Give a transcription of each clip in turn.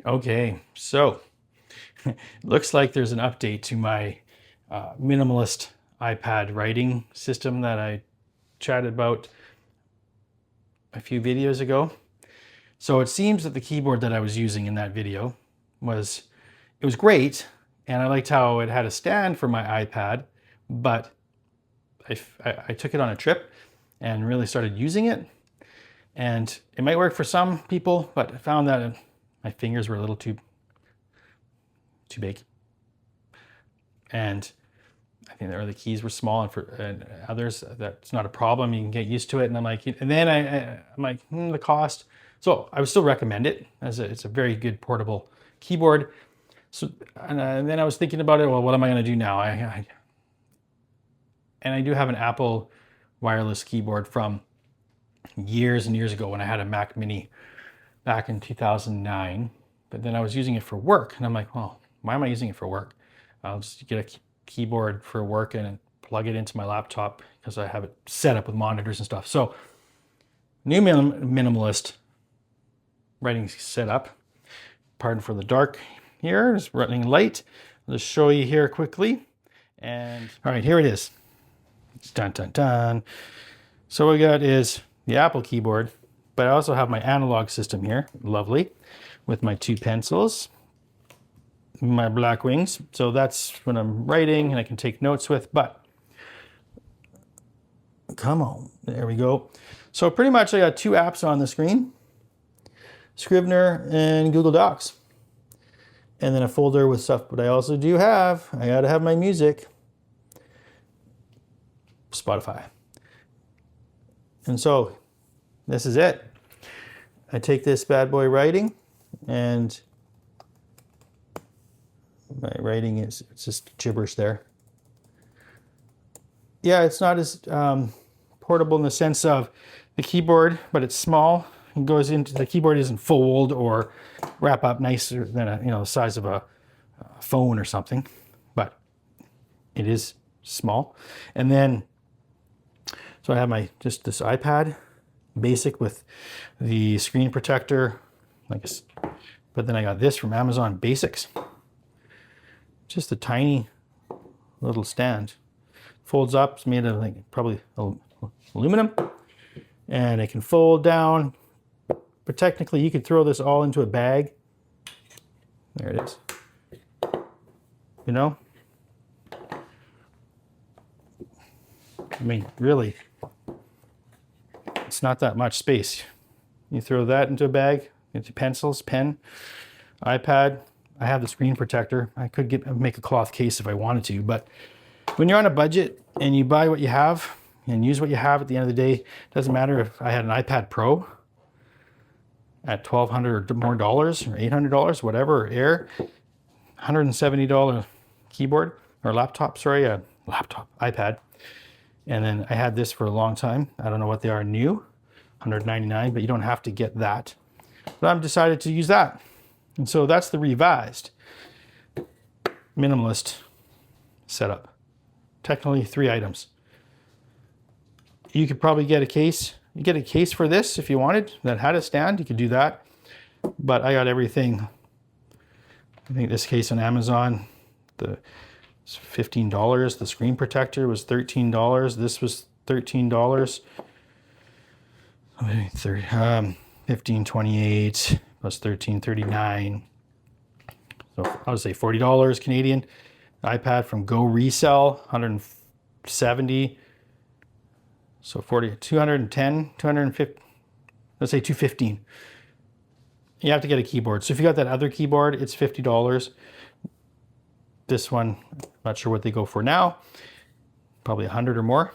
Okay, so looks like there's an update to my minimalist iPad writing system that I chatted about a few videos ago. So it seems that the keyboard that I was using in that video was great, and I liked how it had a stand for my iPad, but I took it on a trip and really started using it, and it might work for some people, but I found that my fingers were a little too big, and I think the keys were small, and for others that's not a problem. You can get used to it. And I'm like, the cost. So I would still recommend it as it's a very good portable keyboard. So and then I was thinking about it. Well, what am I going to do now? And I do have an Apple wireless keyboard from years and years ago when I had a Mac Mini back in 2009. But then I was using it for work, and I'm like, well, why am I using it for work? I'll just get a keyboard for work and plug it into my laptop because I have it set up with monitors and stuff. So new minimalist writing setup. Pardon for the dark here, it's running light. I'll just show you here quickly. And all right, here it is. Dun, dun, dun. So what we got is the Apple keyboard, but I also have my analog system here, lovely, with my two pencils, my black wings. So that's when I'm writing and I can take notes with, but come on, there we go. So pretty much I got two apps on the screen, Scrivener and Google Docs, and then a folder with stuff. But I also do have, I gotta have my music, Spotify. And so this is it. I take this bad boy writing, and my writing is, it's just gibberish there. Yeah, it's not as portable in the sense of the keyboard, but it's small. It goes into, the keyboard isn't fold or wrap up nicer than the size of a phone or something, but it is small. And then, so I have my, just this iPad, basic with the screen protector, but then I got this from Amazon Basics. Just a tiny little stand. Folds up, it's made of probably aluminum, and it can fold down. But technically you could throw this all into a bag. There it is. I mean, really, it's not that much space. You throw that into a bag, into pencils, pen, iPad. I have the screen protector. I could make a cloth case if I wanted to, but when you're on a budget and you buy what you have and use what you have, at the end of the day, it doesn't matter if I had an iPad Pro at $1,200 or more dollars, or $800, whatever, or Air, $170 keyboard or laptop, iPad. And then I had this for a long time. I don't know what they are new, $199, but you don't have to get that. But I've decided to use that. And so that's the revised minimalist setup. Technically 3 items. You could probably get a case. You get a case for this if you wanted that had a stand. You could do that. But I got everything. I think this case on Amazon, it's $15. The screen protector was $13. This was $13. 15.28 plus 13.39. So I would say $40 Canadian. iPad from Go Resell, 170. So 40, 210, 250. Let's say 215. You have to get a keyboard. So if you got that other keyboard, it's $50. This one, not sure what they go for now. Probably 100 or more.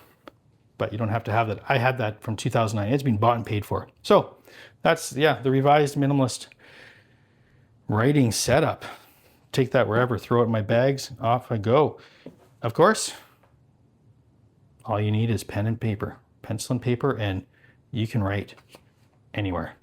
But you don't have to have that. I had that from 2009. It's been bought and paid for. So that's, the revised minimalist writing setup. Take that wherever, throw it in my bags, off I go. Of course, all you need is pen and paper, pencil and paper, and you can write anywhere.